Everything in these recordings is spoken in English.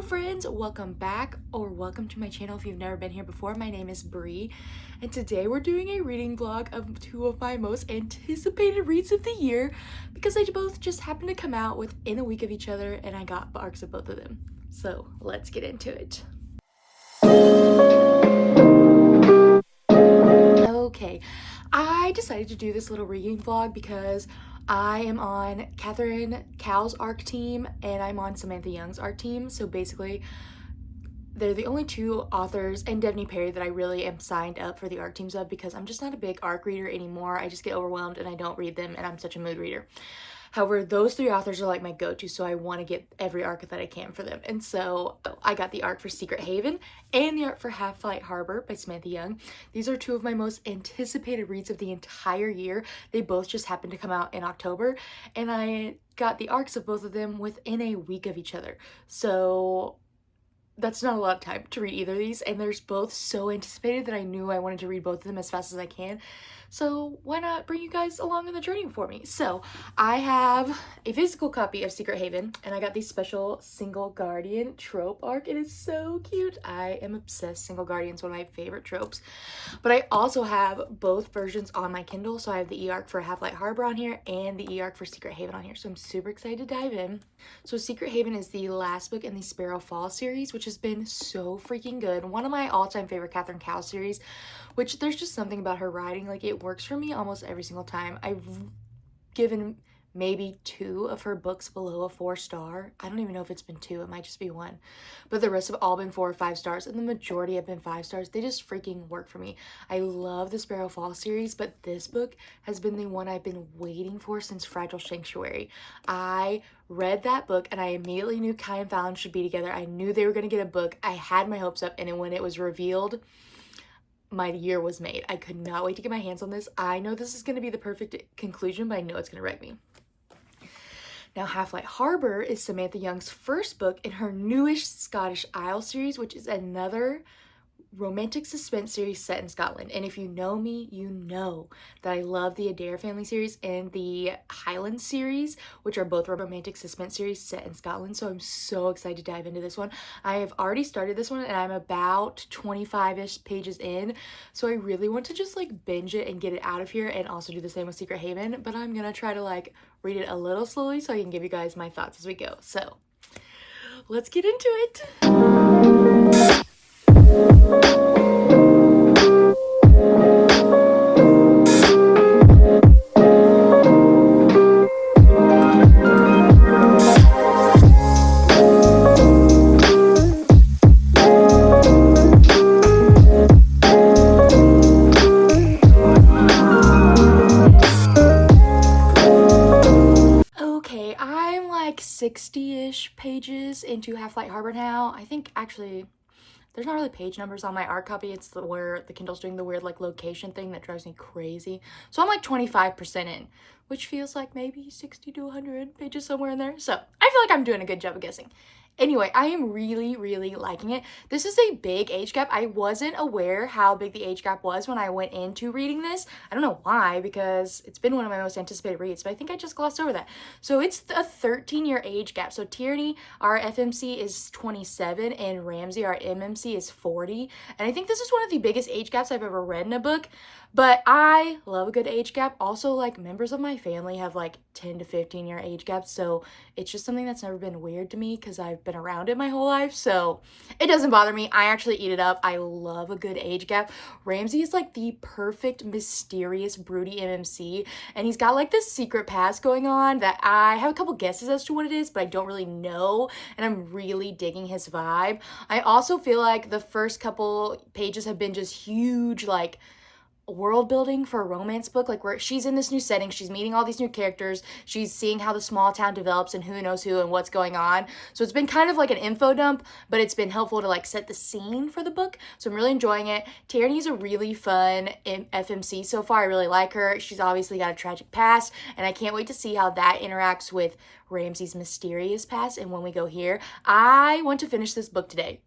Hello friends, welcome back or welcome to my channel if you've never been here before. My name is Bree and today we're doing a reading vlog of two of my most anticipated reads of the year because they both just happened to come out within a week of each other and I got arcs of both of them. So let's get into it. Okay, I decided to do this little reading vlog because I am on Catherine Cowles' arc team and I'm on Samantha Young's arc team. So basically, they're the only two authors, and Devney Perry, that I really am signed up for the arc teams of because I'm just not a big arc reader anymore. I just get overwhelmed and I don't read them and I'm such a mood reader. However, those three authors are like my go-to, so I want to get every arc that I can for them. And so I got the arc for Secret Haven and the arc for Half-Light Harbor by Samantha Young. These are two of my most anticipated reads of the entire year. They both just happened to come out in October, and I got the arcs of both of them within a week of each other. So that's not a lot of time to read either of these, and they're both so anticipated that I knew I wanted to read both of them as fast as I can. So why not bring you guys along on the journey for me? So I have a physical copy of Secret Haven, and I got the special Single Guardian trope arc. It is so cute. I am obsessed. Single Guardian's one of my favorite tropes. But I also have both versions on my Kindle. So I have the e-arc for Half-Light Harbor on here and the e-arc for Secret Haven on here. So I'm super excited to dive in. So Secret Haven is the last book in the Sparrow Falls series, which has been so freaking good. One of my all-time favorite Catherine Cowles series, which there's just something about her writing, like it works for me almost every single time. I've given maybe 2 of her books below a 4-star. I don't even know if it's been 2, it might just be 1. But the rest have all been 4 or 5 stars, and the majority have been 5 stars. They just freaking work for me. I love the Sparrow Falls series, but this book has been the one I've been waiting for since Fragile Sanctuary. I read that book and I immediately knew Kai and Fallon should be together. I knew they were going to get a book. I had my hopes up, and when it was revealed, my year was made. I could not wait to get my hands on this. I know this is going to be the perfect conclusion, but I know it's going to wreck me. Now, Half-Light Harbor is Samantha Young's first book in her newest Scottish Isle series, which is another romantic suspense series set in Scotland. And if you know me, you know that I love the Adair family series and the Highland series, which are both romantic suspense series set in Scotland. So I'm so excited to dive into this one. I have already started this one and I'm about 25-ish pages in. So I really want to just like binge it and get it out of here, and also do the same with Secret Haven. But I'm gonna try to like read it a little slowly so I can give you guys my thoughts as we go. So let's get into it. Okay, I'm like 60-ish pages into Half-Light Harbor now. I think actually there's not really page numbers on my art copy. It's where the Kindle's doing the weird like location thing that drives me crazy. So I'm like 25% in, which feels like maybe 60 to 100 pages somewhere in there. So I feel like I'm doing a good job of guessing. Anyway, I am really, really liking it. This is a big age gap. I wasn't aware how big the age gap was when I went into reading this. I don't know why, because it's been one of my most anticipated reads, but I think I just glossed over that. So it's a 13-year age gap. So Tierney, our FMC, is 27, and Ramsey, our MMC, is 40. And I think this is one of the biggest age gaps I've ever read in a book. But I love a good age gap. Also, like, members of my family have like 10 to 15-year age gaps, so it's just something that's never been weird to me because I've been around it my whole life, so it doesn't bother me. I actually eat it up. I love a good age gap. Ramsey is like the perfect, mysterious, broody MMC, and he's got like this secret past going on that I have a couple guesses as to what it is, but I don't really know, and I'm really digging his vibe. I also feel like the first couple pages have been just huge, like, world building for a romance book, like where she's in this new setting, she's meeting all these new characters, she's seeing how the small town develops and who knows who and what's going on. So it's been kind of like an info dump, but it's been helpful to like set the scene for the book. So I'm really enjoying it. Tierney's a really fun FMC so far. I really like her. She's obviously got a tragic past, and I can't wait to see how that interacts with Ramsey's mysterious past. And when we go here, I want to finish this book today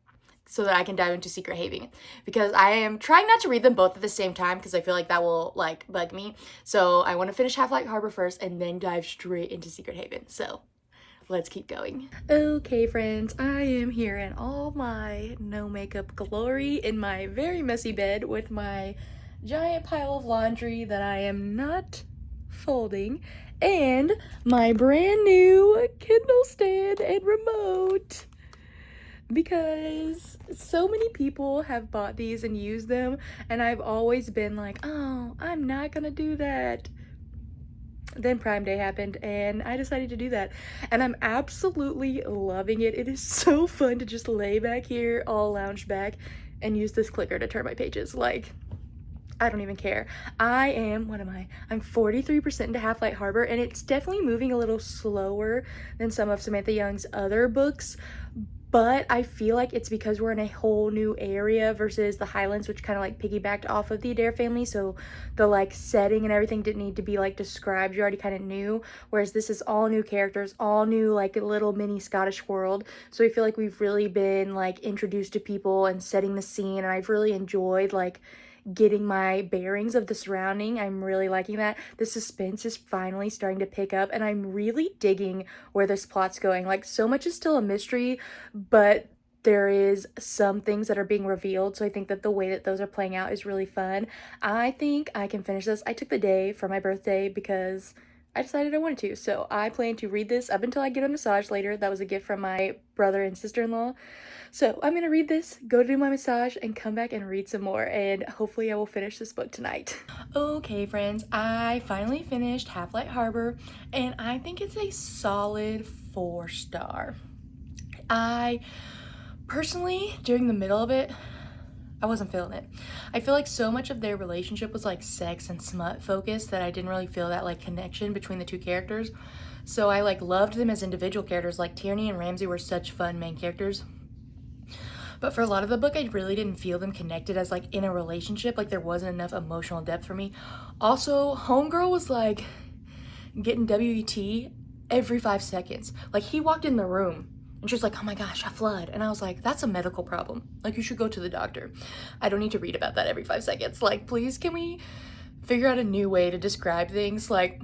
so that I can dive into Secret Haven, because I am trying not to read them both at the same time because I feel like that will like bug me. So I want to finish Half-Light Harbor first and then dive straight into Secret Haven. So let's keep going. Okay, friends, I am here in all my no makeup glory in my very messy bed with my giant pile of laundry that I am not folding and my brand new Kindle stand and remote, because so many people have bought these and used them, and I've always been like, oh, I'm not gonna do that. Then Prime Day happened and I decided to do that, and I'm absolutely loving it. It is so fun to just lay back here all lounged back and use this clicker to turn my pages. Like, I don't even care. What am I? I'm 43% into Half-Light Harbor, and it's definitely moving a little slower than some of Samantha Young's other books, but I feel like it's because we're in a whole new area versus the Highlands, which kind of like piggybacked off of the Adair family, so the like setting and everything didn't need to be like described, you already kind of knew, whereas this is all new characters, all new like a little mini Scottish world, so I feel like we've really been like introduced to people and setting the scene, and I've really enjoyed like getting my bearings of the surrounding. I'm really liking that. The suspense is finally starting to pick up, and I'm really digging where this plot's going. Like, so much is still a mystery, but there is some things that are being revealed, so I think that the way that those are playing out is really fun. I think I can finish this. I took the day for my birthday because I decided I wanted to, so I plan to read this up until I get a massage later. That was a gift from my brother and sister-in-law. So I'm gonna read this, go do my massage, and come back and read some more, and hopefully I will finish this book tonight. Okay, friends, I finally finished Half-Light Harbor, and I think it's a solid 4-star. I personally, during the middle of it, I wasn't feeling it. I feel like so much of their relationship was like sex and smut focused that I didn't really feel that like connection between the two characters. So I like loved them as individual characters. Like Tierney and Ramsay were such fun main characters, but for a lot of the book, I really didn't feel them connected as like in a relationship. Like there wasn't enough emotional depth for me. Also, Homegirl was like getting WET every 5 seconds. Like he walked in the room and she was like, oh my gosh, a flood. And I was like, that's a medical problem. Like you should go to the doctor. I don't need to read about that every 5 seconds. Like, please, can we figure out a new way to describe things? Like,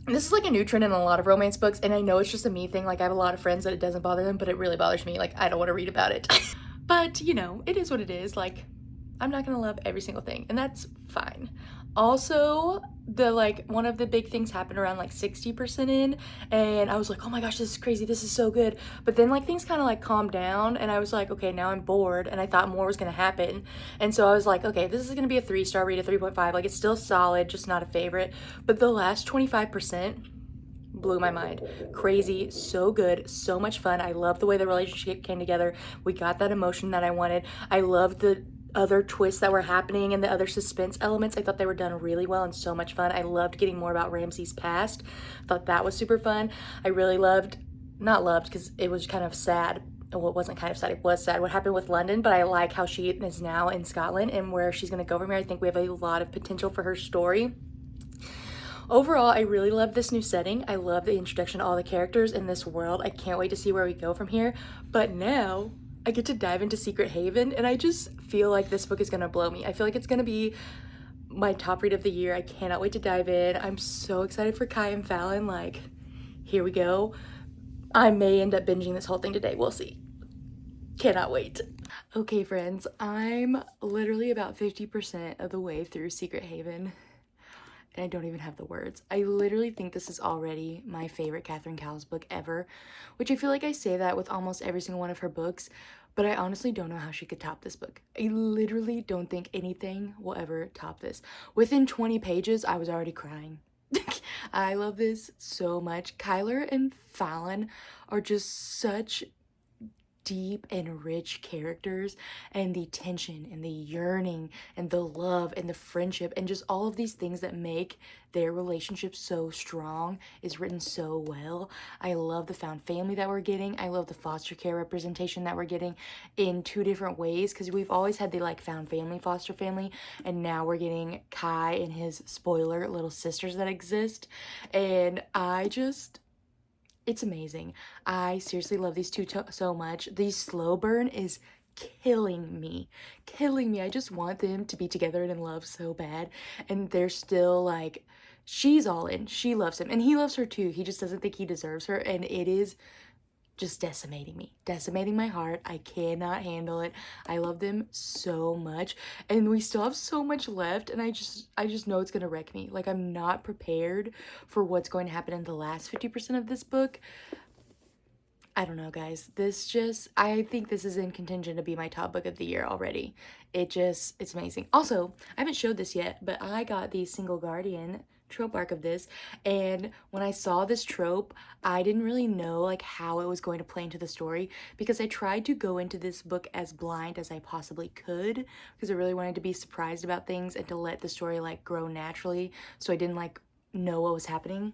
this is like a new trend in a lot of romance books, and I know it's just a me thing. Like I have a lot of friends that it doesn't bother them, but it really bothers me. Like I don't want to read about it. But, you know, it is what it is. Like, I'm not gonna love every single thing, and that's fine. Also, one of the big things happened around like 60% in, and I was like, oh my gosh, this is crazy, this is so good. But then like things kind of like calmed down, and I was like, okay, now I'm bored, and I thought more was gonna happen. And so I was like, okay, this is gonna be a 3-star read, a 3.5. Like, it's still solid, just not a favorite. But the last 25% blew my mind. Crazy, so good, so much fun. I love the way the relationship came together. We got that emotion that I wanted. I loved the other twists that were happening and the other suspense elements. I thought they were done really well and so much fun. I loved getting more about Ramsay's past. I thought that was super fun. I really not loved because it was kind of sad. Well, it wasn't kind of sad, it was sad what happened with London, but I like how she is now in Scotland and where she's gonna go from here. I think we have a lot of potential for her story. Overall, I really love this new setting. I love the introduction to all the characters in this world. I can't wait to see where we go from here. But now I get to dive into Secret Haven, and I just feel like this book is gonna blow me. I feel like it's gonna be my top read of the year. I cannot wait to dive in. I'm so excited for Kai and Fallon. Like, here we go. I may end up binging this whole thing today. We'll see. Cannot wait. Okay, friends, I'm literally about 50% of the way through Secret Haven, and I don't even have the words. I literally think this is already my favorite Catherine Cowles book ever, which I feel like I say that with almost every single one of her books, but I honestly don't know how she could top this book. I literally don't think anything will ever top this. Within 20 pages, I was already crying. I love this so much. Kyler and Fallon are just such deep and rich characters, and the tension and the yearning and the love and the friendship and just all of these things that make their relationship so strong is written so well. I love the found family that we're getting. I love the foster care representation that we're getting in 2 different ways, because we've always had the like found family, foster family, and now we're getting Kai and his spoiler little sisters that exist, and it's amazing. I seriously love these two so much. The slow burn is killing me. Killing me. I just want them to be together and in love so bad. And they're still like she's all in. She loves him, and he loves her too. He just doesn't think he deserves her, and it is just decimating me, decimating my heart. I cannot handle it. I love them so much, and we still have so much left, and I just know it's gonna wreck me. Like, I'm not prepared for what's going to happen in the last 50% of this book. I don't know, guys. I think this is in contention to be my top book of the year already. It's amazing. Also, I haven't showed this yet, but I got the Single Guardian trope arc of this, and when I saw this trope, I didn't really know like how it was going to play into the story, because I tried to go into this book as blind as I possibly could, because I really wanted to be surprised about things and to let the story like grow naturally, so I didn't like know what was happening.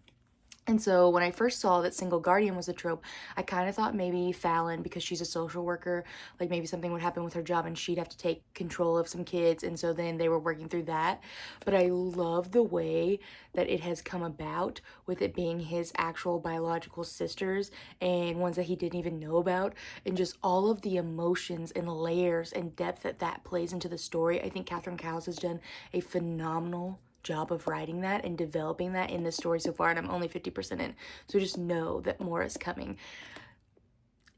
And so when I first saw that Single Guardian was a trope, I kind of thought maybe Fallon, because she's a social worker, like maybe something would happen with her job and she'd have to take control of some kids. And so then they were working through that. But I love the way that it has come about, with it being his actual biological sisters and ones that he didn't even know about. And just all of the emotions and layers and depth that plays into the story. I think Catherine Cowles has done a phenomenal job of writing that and developing that in the story so far, and I'm only 50% in, so just know that more is coming.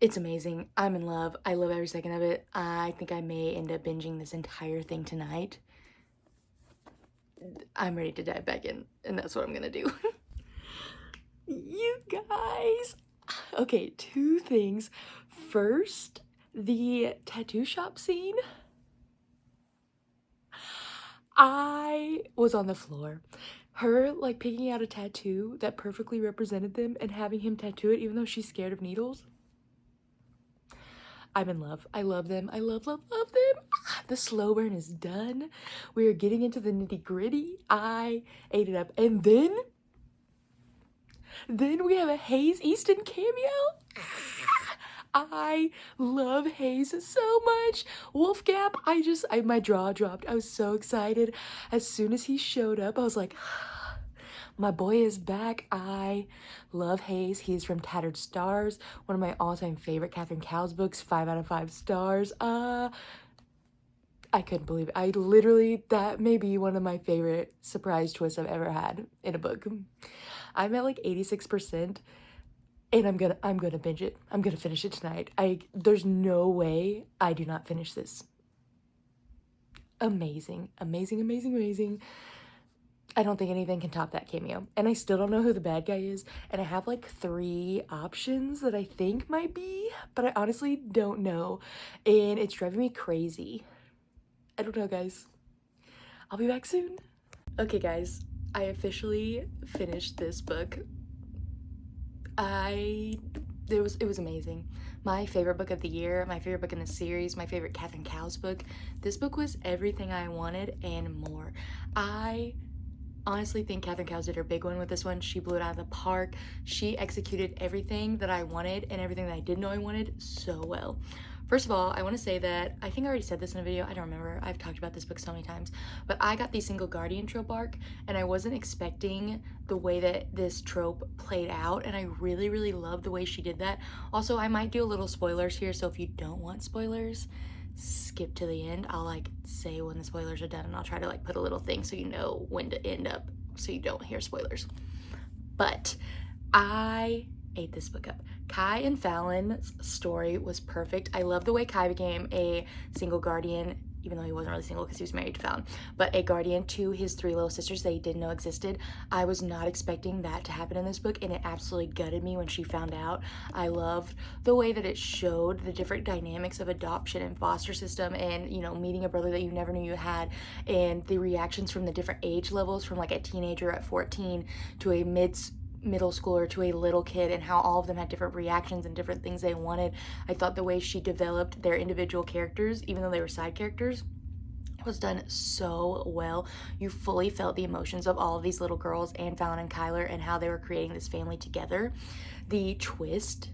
It's amazing. I'm in love. I love every second of it. I think I may end up binging this entire thing tonight. I'm ready to dive back in, and that's what I'm gonna do. You guys, okay, two things. First, the tattoo shop scene. I was on the floor. Her like picking out a tattoo that perfectly represented them and having him tattoo it even though she's scared of needles. I'm in love. I love them. I love them. The slow burn is done. We are getting into the nitty gritty. I ate it up. And then we have a Hayes Easton cameo. I love Hayes so much. Wolf Gap, my jaw dropped. I was so excited. As soon as he showed up, I was like, my boy is back. I love Hayes. He's from Tattered Stars, one of my all-time favorite Catherine Cowles books, 5 out of 5 stars. I couldn't believe it. That may be one of my favorite surprise twists I've ever had in a book. I'm at like 86%. And I'm gonna binge it. I'm gonna finish it tonight. There's no way I do not finish this. Amazing, amazing, amazing, amazing. I don't think anything can top that cameo. And I still don't know who the bad guy is. And I have like 3 options that I think might be, but I honestly don't know. And it's driving me crazy. I don't know, guys. I'll be back soon. Okay, guys, I officially finished this book. It was amazing. My favorite book of the year, my favorite book in the series, my favorite Catherine Cowles book. This book was everything I wanted and more. I honestly think Catherine Cowles did her big one with this one. She blew it out of the park. She executed everything that I wanted and everything that I didn't know I wanted so well. First of all, I want to say that, I think I already said this in a video, I don't remember, I've talked about this book so many times, but I got the Single Guardian trope arc, and I wasn't expecting the way that this trope played out, and I really, really loved the way she did that. Also, I might do a little spoilers here, so if you don't want spoilers, skip to the end. I'll like say when the spoilers are done, and I'll try to like put a little thing so you know when to end up, so you don't hear spoilers. But I ate this book up. Kai and Fallon's story was perfect. I love the way Kai became a single guardian, even though he wasn't really single because he was married to Fallon, but a guardian to his 3 little sisters that he didn't know existed. I was not expecting that to happen in this book, and it absolutely gutted me when she found out. I loved the way that it showed the different dynamics of adoption and foster system, and, you know, meeting a brother that you never knew you had, and the reactions from the different age levels, from like a teenager at 14 to a middle schooler to a little kid, and how all of them had different reactions and different things they wanted. I thought the way she developed their individual characters, even though they were side characters, was done so well. You fully felt the emotions of all of these little girls and Fallon and Kyler and how they were creating this family together. The twist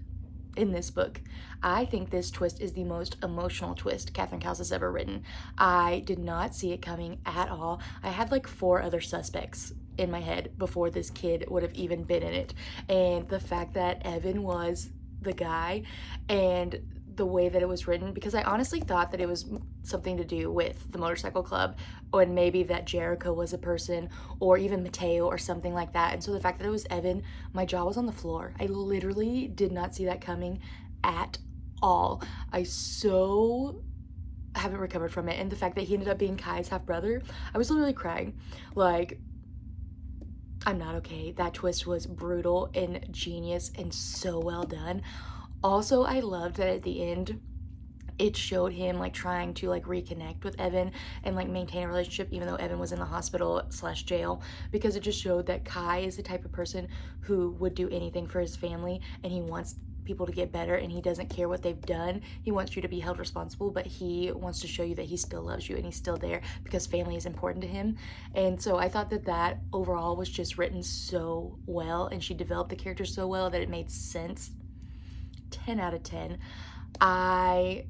in this book, I think this twist is the most emotional twist Catherine Cowles has ever written. I did not see it coming at all. I had like 4 other suspects in my head before this kid would have even been in it, and the fact that Evan was the guy, and the way that it was written, because I honestly thought that it was something to do with the motorcycle club, or maybe that Jericho was a person, or even Mateo or something like that. And so the fact that it was Evan, my jaw was on the floor. I literally did not see that coming at all. I so haven't recovered from it. And the fact that he ended up being Kai's half brother, I was literally crying. Like, I'm not okay. That twist was brutal and genius and so well done. Also, I loved that at the end it showed him like trying to like reconnect with Evan and like maintain a relationship even though Evan was in the hospital / jail, because it just showed that Kai is the type of person who would do anything for his family, and he wants people to get better, and he doesn't care what they've done. He wants you to be held responsible, but he wants to show you that he still loves you and he's still there because family is important to him. And so I thought that that overall was just written so well, and she developed the character so well that it made sense. 10 out of 10. I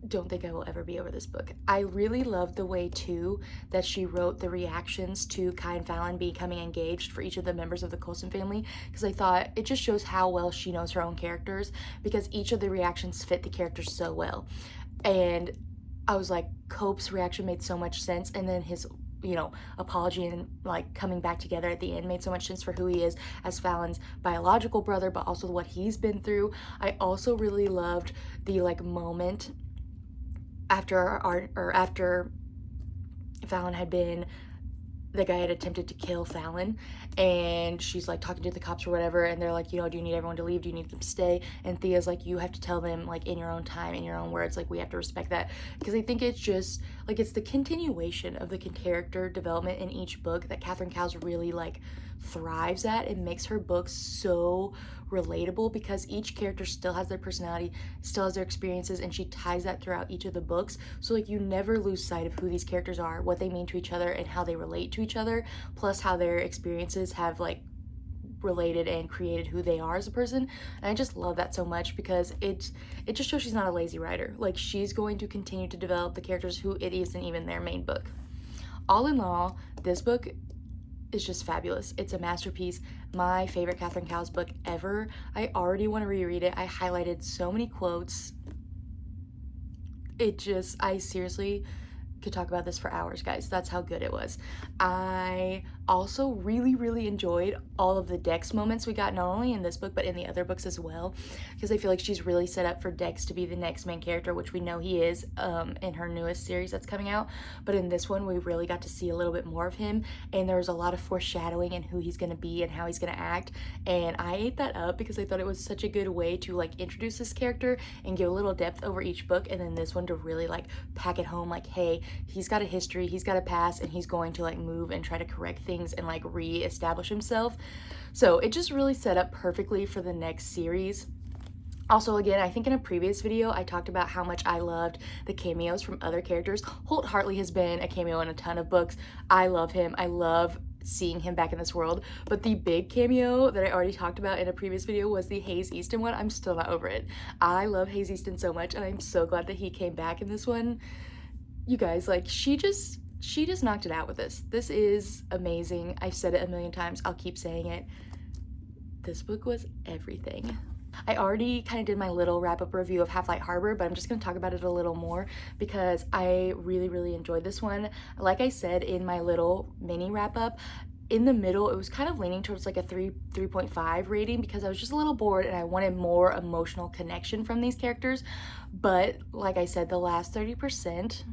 don't think I will ever be over this book. I really loved the way too that she wrote the reactions to Kai and Fallon becoming engaged for each of the members of the Coulson family, because I thought it just shows how well she knows her own characters, because each of the reactions fit the characters so well. And I was like, Cope's reaction made so much sense, and then his apology and like coming back together at the end made so much sense for who he is as Fallon's biological brother, but also what he's been through. I also really loved the like moment after Fallon had been, the guy had attempted to kill Fallon, and she's like talking to the cops or whatever, and they're like, do you need everyone to leave? Do you need them to stay? And Thea's like, you have to tell them like in your own time, in your own words, like we have to respect that. Because I think it's just like, it's the continuation of the character development in each book that Catherine Cowles really like thrives at. It makes her books so relatable because each character still has their personality, still has their experiences, and she ties that throughout each of the books. So like you never lose sight of who these characters are, what they mean to each other, and how they relate to each other, plus how their experiences have like related and created who they are as a person. And I just love that so much because it just shows she's not a lazy writer. Like, she's going to continue to develop the characters who it isn't even their main book. All in all, this book is just fabulous. It's a masterpiece. My favorite Catherine Cowles book ever. I already want to reread it. I highlighted so many quotes. I seriously could talk about this for hours, guys. That's how good it was. I also really enjoyed all of the Dex moments we got, not only in this book but in the other books as well, because I feel like she's really set up for Dex to be the next main character, which we know he is in her newest series that's coming out. But in this one we really got to see a little bit more of him, and there was a lot of foreshadowing in who he's going to be and how he's going to act, and I ate that up because I thought it was such a good way to like introduce this character and give a little depth over each book, and then this one to really like pack it home, like, hey, he's got a history, he's got a past, and he's going to like move and try to correct things and like re-establish himself. So it just really set up perfectly for the next series. Also, again, I think in a previous video I talked about how much I loved the cameos from other characters. Holt Hartley has been a cameo in a ton of books. I love him. I love seeing him back in this world. But the big cameo that I already talked about in a previous video was the Hayes Easton one. I'm still not over it. I love Hayes Easton so much, and I'm so glad that he came back in this one. You guys, like, she just knocked it out with this. This is amazing. I've said it a million times. I'll keep saying it. This book was everything. I already kind of did my little wrap-up review of Half Light Harbor, but I'm just going to talk about it a little more because I really enjoyed this one. Like I said in my little mini wrap-up, in the middle, it was kind of leaning towards like a 3.5 rating because I was just a little bored and I wanted more emotional connection from these characters. But like I said, the last 30%,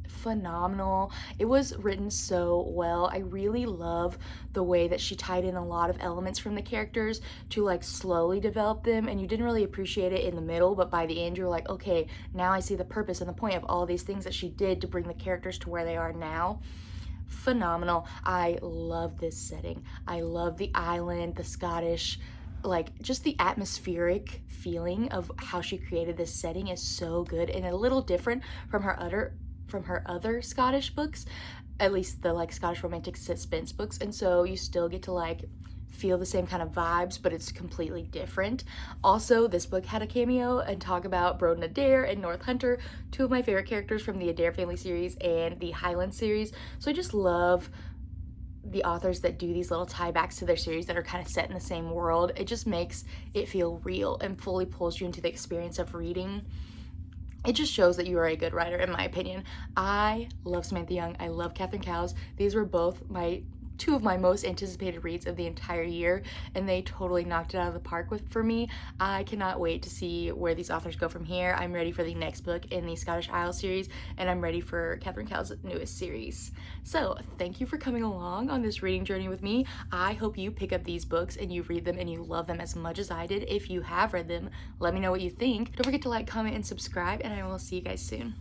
phenomenal. It was written so well. I really love the way that she tied in a lot of elements from the characters to like slowly develop them, and you didn't really appreciate it in the middle, but by the end you're like, okay, now I see the purpose and the point of all these things that she did to bring the characters to where they are now. Phenomenal. I love this setting. I love the island, the Scottish, like just the atmospheric feeling of how she created this setting is so good and a little different from her other Scottish books, at least the like Scottish romantic suspense books, and so you still get to like feel the same kind of vibes, but it's completely different. Also, this book had a cameo and talk about Broden Adair and North Hunter, two of my favorite characters from the Adair family series and the Highland series. So I just love the authors that do these little tiebacks to their series that are kind of set in the same world, it just makes it feel real and fully pulls you into the experience of reading. It just shows that you are a good writer, in my opinion. I love Samantha Young. I love Catherine Cowles. These were both two of my most anticipated reads of the entire year, and they totally knocked it out of the park for me. I cannot wait to see where these authors go from here. I'm ready for the next book in the Scottish Isles series, and I'm ready for Catherine Cowles' newest series. So thank you for coming along on this reading journey with me. I hope you pick up these books and you read them and you love them as much as I did. If you have read them, let me know what you think. Don't forget to like, comment, and subscribe, and I will see you guys soon.